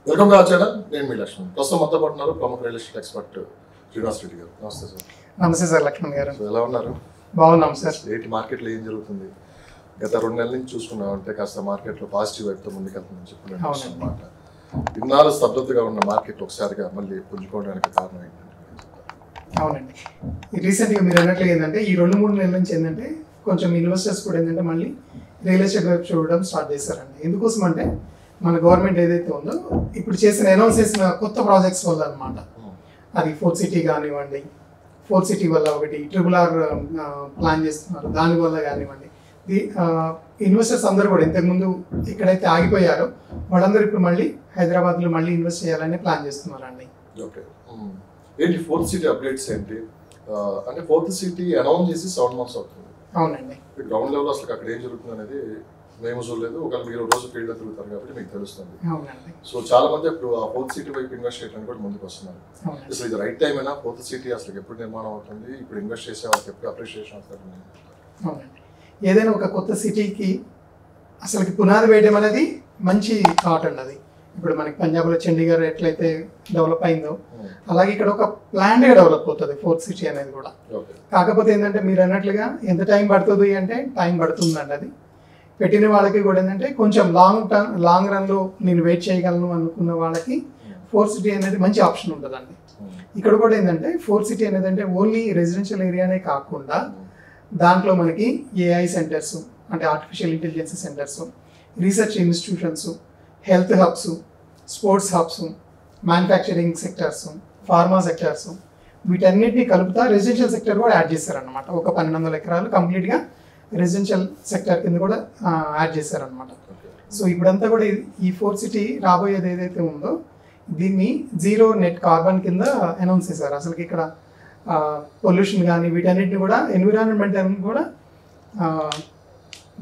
Welcome to our channel. నేను మీ లక్ష్మణ్. ప్రస్తుతం మొత్తం పడుతున్నారు ప్రముఖ real estate expert Srinivas Reddy గారు. నమస్తే సార్. నమస్తే సార్ లక్ష్మణ్ గారు. ఎలా ఉన్నారు? బాగున్నాం సార్. ఏంటి మార్కెట్లో ఏం జరుగుతుంది? గత 2 నెలల నుంచి చూసుకున్నాం అంటే కాస్త మార్కెట్లో పాజిటివ్ వైపుతో ముందుకెళ్తుందని చెప్పి అన్నమాట. ఇన్నాళ్ళు స్తబ్దతగా ఉన్న మార్కెట్ ఒకసారిగా మళ్ళీ పుంజుకోవడానికి కారణం ఏంటంటే? అవునండి, రీసెంట్గా మీరు అన్నట్లు ఏంటంటే ఈ 2-3 నెలల నుంచి ఏంటంటే కొంచెం ఇన్వెస్టర్స్ కూడా ఏంటంటే మళ్ళీ రియల్ ఎస్టేట్ వైపు చూడడం స్టార్ట్ చేశారండి. ఎందుకోసం అంటే మన గవర్నమెంట్ ఏదైతే ఉందో ఇప్పుడు అనౌన్స్ చేసిన కొత్త ప్రాజెక్ట్స్ వల్ల అనమాట. అది 4th సిటీ కానివ్వండి, 4th సిటీ వల్ల ఒకటి RRR ప్లాన్ చేస్తున్నారు, దానివల్ల కానివ్వండి. ఇన్వెస్టర్స్ అందరూ కూడా ఇంతకుముందు ఎక్కడైతే ఆగిపోయారో వాళ్ళందరూ ఇప్పుడు మళ్ళీ హైదరాబాద్లో మళ్ళీ ఇన్వెస్ట్ చేయాలని ప్లాన్ చేస్తున్నారండి. ఓకే, ఏంటి 4th సిటీ అప్డేట్స్ ఏంటి? అంటే 4th సిటీ అనౌన్స్ చేసి 7 months అవుతుంది. అవునండి, గ్రౌండ్ లెవెల్ అసలు అక్కడ ఏం జరుగుతుంది అనేది మేము చూడలేదు. ఒకవేళ మీరు రోజు ఫీల్డ్లో తిరుగుతారు కాబట్టి మీకు తెలుస్తుంది. సో చాలా మంది ఇప్పుడు ఆ 4th సిటీ వైపు ఇన్వెస్ట్ చేయడానికి కూడా ముందుకు వస్తున్నారు. అసలు ఇది రైట్ టైం అయినా? 4th సిటీ అసలు ఎప్పుడు నిర్మాణం అవుతుంది? ఇప్పుడు ఇన్వెస్ట్ చేసే వాళ్ళకి ఎప్పుడు అప్రిషియేషన్ అవుతుంది? అవునండి, ఏదైనా ఒక కొత్త సిటీకి అసలుకి పునాది వేయడం అనేది మంచి థాట్ అండి. అది ఇప్పుడు మనకి పంజాబ్లో చండీగఢ్ ఎట్లయితే డెవలప్ అయిందో అలాగే ఇక్కడ ఒక ప్లాన్గా డెవలప్ అవుతుంది 4th సిటీ అనేది కూడా. కాకపోతే ఏంటంటే మీరు అన్నట్లుగా ఎంత టైం పడుతుంది అంటే టైం పడుతుందండి. అది పెట్టిన వాళ్ళకి కూడా ఏంటంటే కొంచెం లాంగ్ రన్లో నేను వెయిట్ చేయగలను అనుకున్న వాళ్ళకి 4th సిటీ అనేది మంచి ఆప్షన్ ఉంటుందండి. ఇక్కడ కూడా ఏంటంటే 4th సిటీ అనేది అంటే ఓన్లీ రెసిడెన్షియల్ ఏరియానే కాకుండా దాంట్లో మనకి AI సెంటర్స్ అంటే artificial intelligence centres, research institutions, health hubs, sports hubs, manufacturing sectors, pharma sectors, వీటన్నిటిని కలుపుతా రెసిడెన్షియల్ సెక్టర్ కూడా యాడ్ చేశారనమాట. ఒక 1200 ఎకరాలు కంప్లీట్గా రెసిడెన్షియల్ సెక్టర్ కింద కూడా యాడ్ చేశారనమాట. సో ఇప్పుడంతా కూడా ఈ 4th సిటీ రాబోయేది ఏదైతే ఉందో దీన్ని 0 నెట్ కార్బన్ కింద అనౌన్స్ చేశారు. అసలు ఇక్కడ పొల్యూషన్ కానీ వీటన్నిటిని కూడా ఎన్విరాన్మెంట్ అని కూడా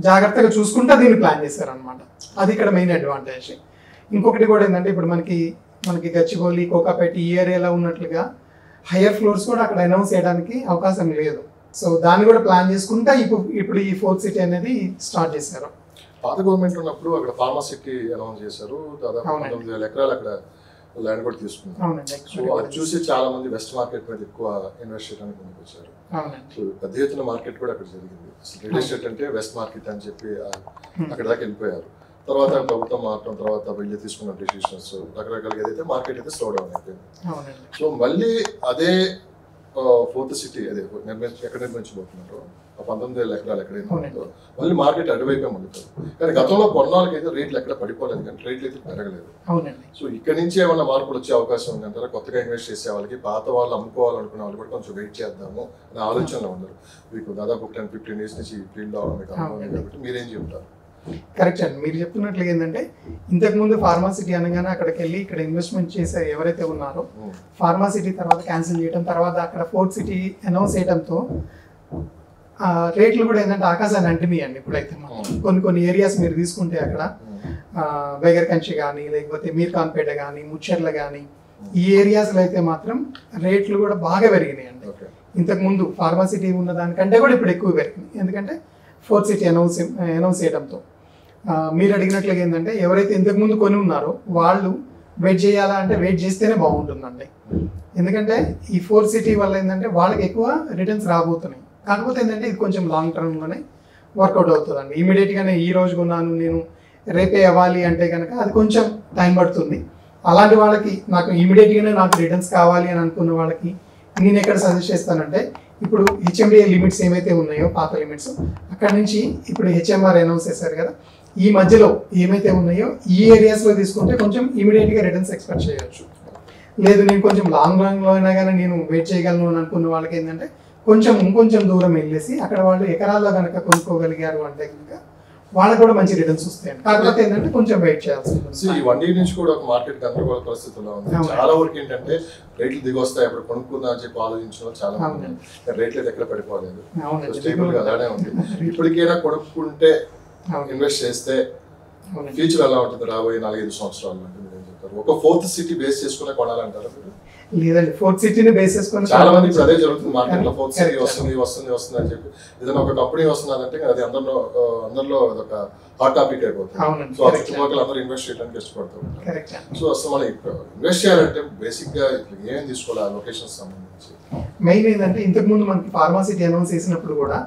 జాగ్రత్తగా చూసుకుంటూ దీన్ని ప్లాన్ చేశారనమాట. అది ఇక్కడ మెయిన్ అడ్వాంటేజ్. ఇంకొకటి కూడా ఏంటంటే ఇప్పుడు మనకి గచ్చిబౌలి, కోకాపేట ఈ ఏరియాలో ఉన్నట్లుగా హయ్యర్ ఫ్లోర్స్ కూడా అక్కడ అనౌన్స్ చేయడానికి అవకాశం లేదు. సో దాన్ని కూడా ప్లాన్ చేసుకుంటా ఇప్పుడు ఈ 4th సిటీ అనేది స్టార్ట్ చేశారు. పాత గవర్నమెంట్ ఉన్నప్పుడు అక్కడ ఫార్మా సిటీ అనౌన్స్ చేశారు. దాదాపు 19,000 ఎకరాలు అక్కడ ల్యాండ్ కూడా తీసుకున్నారు. సో అది చూసి చాలా మంది వెస్ట్ మార్కెట్ మీద ఎక్కువ ఇన్వెస్ట్ చేయడానికి ముందుకు వచ్చారు. సో పెద్ద ఎత్తున మార్కెట్ కూడా అక్కడ జరిగింది. రియల్ ఎస్టేట్ అంటే వెస్ట్ మార్కెట్ అని చెప్పి అక్కడ దాకా వెళ్ళిపోయారు. తర్వాత ప్రభుత్వం మారడం తర్వాత వీళ్ళు తీసుకున్న డెసిషన్స్ రకరకాలుగా ఏదైతే మార్కెట్ అయితే స్లో డౌన్ అయిపోయింది. సో మళ్ళీ అదే 4th సిటీ అదే ఎక్కడ నిర్మించబోతున్నారు, ఆ 19,000 ఎకరాలు ఎక్కడైతే మళ్ళీ మార్కెట్ అటువైపే ముందుతారు. కానీ గతంలో కొన్నాళ్ళకి అయితే రేట్లు ఎక్కడ పడిపోలేదు, కానీ రేట్లు అయితే పెరగలేదు. సో ఇక్కడ నుంచి ఏమన్నా మార్పులు వచ్చే అవకాశం ఉంది అంటారా? కొత్తగా ఇన్వెస్ట్ చేసే వాళ్ళకి, పాత వాళ్ళు అమ్ముకోవాలనుకునే వాళ్ళు కూడా కొంచెం వెయిట్ చేద్దాము అనే ఆలోచనలో ఉన్నారు. మీకు దాదాపు 10-15 years నుంచి ఫీల్డ్ అవడం మీకు అనుభవం కాబట్టి మీరేం చెప్తారు? కరెక్ట్ అండి, మీరు చెప్తున్నట్లుగా ఏంటంటే ఇంతకుముందు ఫార్మాసిటీ అనగానే అక్కడికి వెళ్ళి ఇక్కడ ఇన్వెస్ట్మెంట్ చేసే ఎవరైతే ఉన్నారో ఫార్మాసిటీ తర్వాత క్యాన్సిల్ చేయడం, తర్వాత అక్కడ 4th సిటీ అనౌన్స్ చేయడంతో రేట్లు కూడా ఏంటంటే ఆకాశాన్ని అంటినాయండి. ఇప్పుడైతే కొన్ని ఏరియాస్ మీరు తీసుకుంటే అక్కడ బేగర్కంచి కానీ లేకపోతే మీర్ఖాన్పేట కానీ ముచ్చర్ల కానీ ఈ ఏరియాస్లో అయితే మాత్రం రేట్లు కూడా బాగా పెరిగినాయండి. ఇంతకుముందు ఫార్మాసిటీ ఉన్న దానికంటే కూడా ఇప్పుడు ఎక్కువ పెరిగినాయి. ఎందుకంటే 4th సిటీ అనౌన్స్ చేయడంతో మీరు అడిగినట్లుగా ఏంటంటే ఎవరైతే ఇంతకుముందు కొని ఉన్నారో వాళ్ళు వెయిట్ చేయాలా అంటే వెయిట్ చేస్తేనే బాగుంటుందండి. ఎందుకంటే ఈ 4th సిటీ వల్ల ఏంటంటే వాళ్ళకి ఎక్కువ రిటర్న్స్ రాబోతున్నాయి. కాకపోతే ఏంటంటే ఇది కొంచెం లాంగ్ టర్మ్లోనే వర్కౌట్ అవుతుందండి. ఇమీడియట్గానే ఈ రోజు కొన్నాను నేను రేపే అవ్వాలి అంటే కనుక అది కొంచెం టైం పడుతుంది. అలాంటి వాళ్ళకి నాకు ఇమీడియట్గానే నాకు రిటర్న్స్ కావాలి అని అనుకున్న వాళ్ళకి నేను ఎక్కడ సజెస్ట్ చేస్తానంటే ఇప్పుడు HMDA లిమిట్స్ ఏమైతే ఉన్నాయో పాత లిమిట్స్ అక్కడ నుంచి ఇప్పుడు HMR అనౌన్స్ చేశారు కదా, ఈ మధ్యలో ఏమైతే ఉన్నాయో ఈ ఏరియాస్లో తీసుకుంటే కొంచెం ఇమీడియట్గా రిటర్న్స్ ఎక్స్పెక్ట్ చేయొచ్చు. లేదు నేను కొంచెం లాంగ్లో అయినా కానీ నేను వెయిట్ చేయగలను అని అనుకున్న వాళ్ళకి ఏంటంటే ఇంకొంచెం దూరం వెళ్ళేసి అక్కడ వాళ్ళు ఎకరాల్లో కనుక కొనుక్కోగలిగారు అంటే కనుక వాళ్ళకి కూడా మంచి రిటర్న్స్ వస్తాయండి. కాకపోతే ఏంటంటే కొంచెం వెయిట్ చేయాల్సి ఉంటుంది. ఈ 1 year నుంచి కూడా ఒక మార్కెట్ గందరగోళ పరిస్థితుల్లో ఉంది. చాలా వరకు ఏంటంటే రేట్లు దిగి వస్తాయి, అప్పుడు కొనుక్కుందా అని చెప్పి ఆలోచించిన చాలా మంది రేట్లు అయితే ఎక్కడ పడిపోలేదు, స్టేబుల్ గా అలానే ఉంది. ఇప్పటికైనా కొనుక్కుంటే ఇన్వెస్ట్ చేస్తే ఫ్యూచర్ ఎలా ఉంటుంది రాబోయే 4-5 సంవత్సరాలు అంటే మీరు ఏం చెప్తారు? ఒక 4th సిటీ బేస్ చేసుకునే కొనాలంటారా మీరు? లేదండి ఫోర్త్ సిటీని బేస్ చేసుకొని చాలా మంది ఇప్పుడు అదే జరుగుతుంది మార్కెట్ లో, ఫోర్త్ సిటీ వస్తుంది అని చెప్పి ఏదైనా ఒక కంపెనీ వస్తున్నదంటే అది అందరిలో అదొక హాట్ టాపిక్ అయిపోతుంది. సో ఆ చుట్టుపక్కల అందరూ ఇన్వెస్ట్ చేయడానికి ఇష్టపడతారు. సో అసలు మనం ఇన్వెస్ట్ చేయాలంటే బేసిక్ గా ఏం తీసుకోవాలి ఆ లొకేషన్ సంబంధించి? మెయిన్ ఏంటంటే ఇంతకు ముందు మనకి ఫార్మాసిటీ అనౌన్స్ చేసినప్పుడు కూడా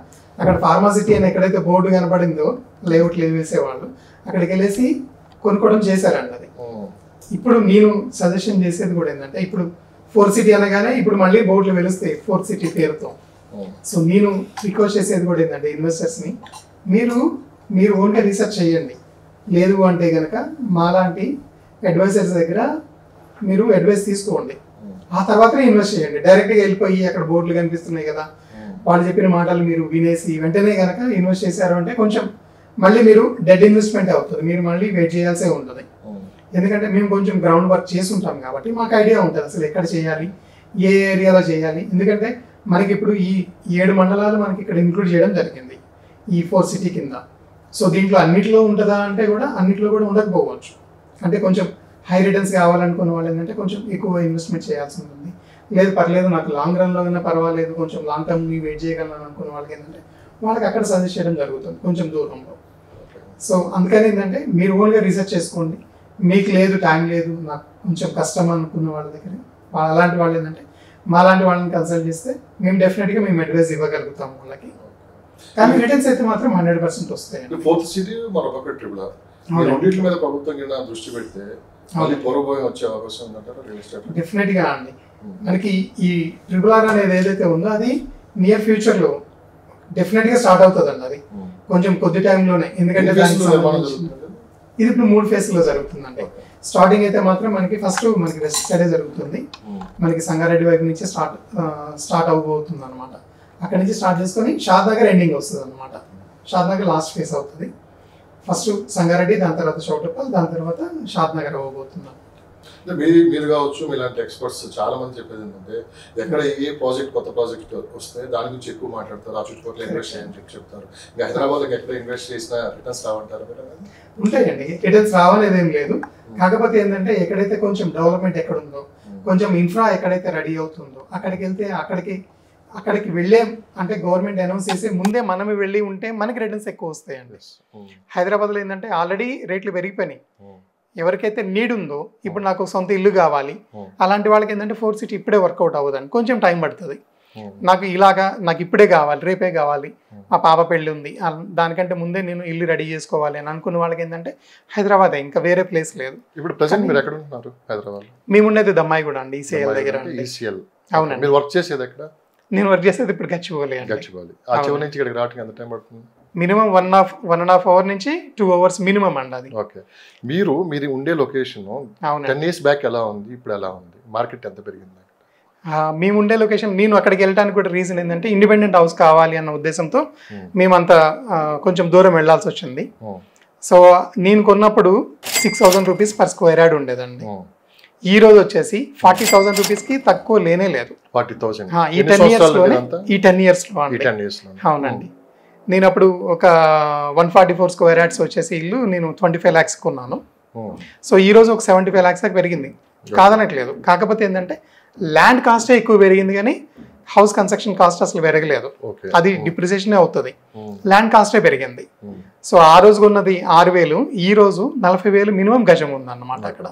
అక్కడ ఫార్మాసిటీ అని ఎక్కడైతే బోర్డు కనబడిందో లేఅవుట్ వేసేవాళ్ళు అక్కడికి వెళ్ళేసి కొనుక్కోవడం చేశారండి అది. ఇప్పుడు నేను సజెషన్ చేసేది కూడా ఏంటంటే ఇప్పుడు ఫోర్త్ సిటీ అనగానే ఇప్పుడు మళ్ళీ బోర్డులు వెలుస్తాయి ఫోర్త్ సిటీ పేరుతో. సో నేను రిక్వెస్ట్ చేసేది కూడా ఏంటంటే ఇన్వెస్టర్స్ని మీరు ఓన్గా రీసెర్చ్ చేయండి. లేదు అంటే కనుక మాలాంటి అడ్వైజర్స్ దగ్గర మీరు అడ్వైస్ తీసుకోండి, ఆ తర్వాతనే ఇన్వెస్ట్ చేయండి. డైరెక్ట్గా వెళ్ళిపోయి అక్కడ బోర్డులు కనిపిస్తున్నాయి కదా వాళ్ళు చెప్పిన మాటలు మీరు వినేసి వెంటనే కనుక ఇన్వెస్ట్ చేశారు అంటే కొంచెం మళ్ళీ మీరు డెడ్ ఇన్వెస్ట్మెంట్ అవుతుంది, మీరు మళ్ళీ వెయిట్ చేయాల్సే ఉంటుంది. ఎందుకంటే మేము కొంచెం గ్రౌండ్ వర్క్ చేసి ఉంటాం కాబట్టి మాకు ఐడియా ఉంటుంది అసలు ఎక్కడ చేయాలి, ఏ ఏరియాలో చేయాలి. ఎందుకంటే మనకి ఇప్పుడు ఈ 7 మండలాలు మనకి ఇక్కడ ఇంక్లూడ్ చేయడం జరిగింది ఈ 4 సిటీ కింద. సో దీంట్లో అన్నిటిలో ఉంటుందా అంటే కూడా అన్నిటిలో కూడా ఉండకపోవచ్చు. అంటే కొంచెం హై రిటర్న్స్ కావాలనుకున్న వాళ్ళు ఏంటంటే కొంచెం ఎక్కువ ఇన్వెస్ట్మెంట్ చేయాల్సి ఉంటుంది. లేదు పర్లేదు నాకు లాంగ్ రన్లో అయినా పర్వాలేదు కొంచెం లాంగ్ టర్మ్ వెయిట్ చేయగలను అనుకున్న వాళ్ళకి ఏంటంటే వాళ్ళకి అక్కడ సజెస్ట్ చేయడం జరుగుతుంది కొంచెం దూరంలో. సో అందుకని ఏంటంటే మీరు ఓన్గా రీసెర్చ్ చేసుకోండి. మీకు లేదు టైం లేదు నాకు కొంచెం కష్టం అనుకున్న వాళ్ళ దగ్గర అలాంటి వాళ్ళు ఏంటంటే మాలాంటి వాళ్ళని కన్సల్ట్ చేస్తే మేము డెఫినెట్గా మేము అడ్వైస్ ఇవ్వగలుగుతాం వాళ్ళకి. కానీ రిటర్న్స్ అయితే మాత్రం 100% వస్తాయి. ఫోర్త్ సిటీ మరొక ట్రిపుల్ ఆర్ రెండింటి మీద ప్రభుత్వం కింద దృష్టి పెడితే వచ్చే అవకాశం ఉందంటారా? డెఫినెట్గా అండి. మనకి ఈ ట్రిపుల్ ఆర్ అనేది ఏదైతే ఉందో అది నియర్ ఫ్యూచర్లో డెఫినెట్గా స్టార్ట్ అవుతుంది అండి. అది కొంచెం కొద్ది టైంలోనే, ఎందుకంటే ఇది ఇప్పుడు 3 ఫేజ్లో జరుగుతుందండి. స్టార్టింగ్ అయితే మాత్రం మనకి ఫస్ట్ మనకి వెస్ట్ సైడే జరుగుతుంది, మనకి సంగారెడ్డి వైపు నుంచి స్టార్ట్ అవబోతుంది అనమాట. అక్కడ నుంచి స్టార్ట్ చేసుకొని షాద్నగర్ ఎండింగ్ వస్తుంది అనమాట. షాద్నగర్ లాస్ట్ ఫేజ్ అవుతుంది. ఫస్ట్ సంగారెడ్డి, దాని తర్వాత చౌటుప్పల్, దాని తర్వాత షాద్నగర్ అవ్వబోతుంది. మీరు కావచ్చు మీలాంటి ఎక్స్పర్ట్స్ చాలా మంది చెప్పేది ఏంటంటే ఎక్కడ ఏ ప్రాజెక్ట్ కొత్త ప్రాజెక్ట్ వస్తే దాని గురించి ఎక్కువ మాట్లాడతారు, ఆ చుట్టుపక్కల ఇన్వెస్ట్ చేయని చెప్పి చెప్తారు. ఇంకా హైదరాబాద్కి ఎక్కడ ఇన్వెస్ట్ చేసినా రిటర్న్స్ రావంటారు? ఉంటాయండి, రిటర్న్స్ రావనేది ఏం లేదు. కాకపోతే ఏంటంటే ఎక్కడైతే కొంచెం డెవలప్మెంట్ ఎక్కడ ఉందో, కొంచెం ఇన్ఫ్రా ఎక్కడైతే రెడీ అవుతుందో అక్కడికి వెళ్తే అక్కడికి వెళ్ళే అంటే గవర్నమెంట్ అనౌన్స్ చేసే ముందే మనమే వెళ్ళి ఉంటే మనకి రిటర్న్స్ ఎక్కువ వస్తాయండి. హైదరాబాద్లో ఏంటంటే ఆల్రెడీ రేట్లు పెరిగిపోయినాయి. ఎవరికైతే నీడ్ ఉందో ఇప్పుడు నాకు సొంత ఇల్లు కావాలి అలాంటి వాళ్ళకి ఏంటంటే ఫోర్త్ సిటీ ఇప్పుడే వర్కౌట్ అవ్వదండి, కొంచెం టైం పడుతుంది. నాకు ఇప్పుడే కావాలి, రేపే కావాలి, మా పాప పెళ్ళి ఉంది, దానికంటే ముందే నేను ఇల్లు రెడీ చేసుకోవాలి అని అనుకున్న వాళ్ళకి ఏంటంటే హైదరాబాద్ ఇంకా వేరే ప్లేస్ లేదు. ఇప్పుడు ప్రెజెంట్ మీరు ఎక్కడ ఉంటున్నారు? హైదరాబాద్. మేము ఉండేది దమ్మాయి కూడా అండి, ఈసీఎల్ దగ్గర. అవునండి. మీరు వర్క్ చేసేది ఎక్కడ? నేను వర్క్ చేసేది ఇప్పుడు గచ్చిబౌలి. మినిమం 1.5 అవర్ నుంచి 2 అవర్స్ మినిమం అండి అది. ఓకే. మీరు ఉండే లొకేషన్ 10 years బ్యాక్ ఎలా ఉంది, ఇప్పుడు ఎలా ఉంది? మార్కెట్ ఎంత పెరిగింది? మేము ఉండే లొకేషన్, నేను అక్కడికి వెళ్ళడానికి కూడా రీజన్ ఏంటంటే ఇండిపెండెంట్ హౌస్ కావాలి అన్న ఉద్దేశంతో మేమంతా కొంచెం దూరం వెళ్లాల్సి వచ్చింది. సో నేను కొన్నప్పుడు 6,000 రూపీస్ పర్ స్క్వేర్ యార్డ్ ఉండేదండి. ఈ రోజు వచ్చేసి 40,000 రూపీస్కి తక్కువ లేనే లేదు. 40,000 ఈ 10 ఇయర్స్లో అండి. అవునండి. నేను అప్పుడు ఒక 144 స్క్వేర్ యార్డ్స్ వచ్చేసి ఇల్లు నేను 25 lakhs కొన్నాను. సో ఈ రోజు ఒక 75 lakhs దాకా పెరిగింది, కాదనట్లేదు. కాకపోతే ఏంటంటే ల్యాండ్ కాస్టే ఎక్కువ పెరిగింది కానీ హౌస్ కన్స్ట్రక్షన్ కాస్ట్ అసలు పెరగలేదు, అది డిప్రిసియేషన్ అవుతుంది. ల్యాండ్ కాస్టే పెరిగింది. సో ఆ రోజు కొన్నది 6,000, ఈ రోజు 40,000 మినిమం గజం ఉందన్నమాట అక్కడ.